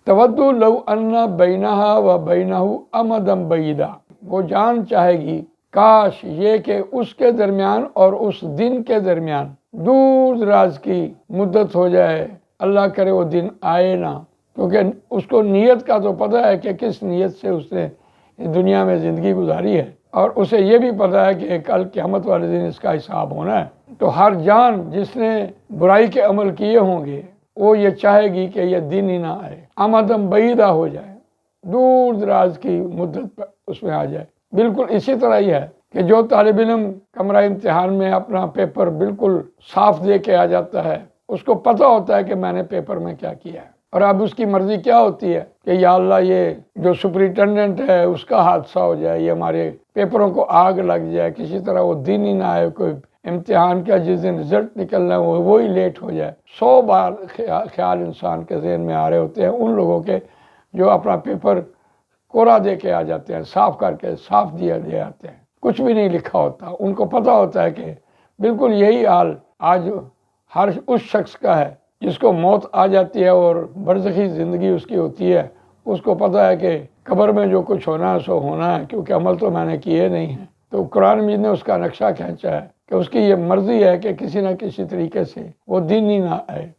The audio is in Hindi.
तवद्दु लव अन्ना बैनहा व बैनहु अमदम बैदा, वो जान चाहेगी काश ये कि उसके दरमियान और उस दिन के दरमियान दूर दराज की मुद्दत हो जाए। अल्लाह करे वो दिन आए ना, क्योंकि उसको नीयत का तो पता है कि किस नीयत से उसने दुनिया में ज़िंदगी गुजारी है, और उसे ये भी पता है कि कल क़यामत वाले दिन इसका हिसाब होना है। तो हर जान जिसने बुराई के अमल किए होंगे वो ये चाहेगी कि ये दिन ही ना आए, आमदम बईदा हो जाए, दूर दराज की मुद्दत उसमें आ जाए। बिल्कुल इसी तरह ही है कि जो तालिब इल्म कमरा इम्तिहान में अपना पेपर बिल्कुल साफ दे के आ जाता है, उसको पता होता है कि मैंने पेपर में क्या किया है, और अब उसकी मर्जी क्या होती है कि या अल्लाह ये जो सुपरिटेंडेंट है उसका हादसा हो जाए, ये हमारे पेपरों को आग लग जाए, किसी तरह वो दिन ही ना आए, कोई इम्तिहान का जिस दिन रिजल्ट निकलना है वो ही लेट हो जाए। 100 बार ख्याल इंसान के जहन में आ रहे होते हैं उन लोगों के जो अपना पेपर कोरा दे के आ जाते हैं, साफ करके साफ दिया दे आते हैं, कुछ भी नहीं लिखा होता। उनको पता होता है कि बिल्कुल यही हाल आज हर उस शख्स का है जिसको मौत आ जाती है और बरज़खी ज़िंदगी उसकी होती है। उसको पता है कि कब्र में जो कुछ होना है सो होना है, क्योंकि अमल तो मैंने किए नहीं है। तो कुरान मजीद ने उसका नक्शा खींचा है कि उसकी ये मर्ज़ी है कि किसी न किसी तरीके से वो दिन ही ना आए।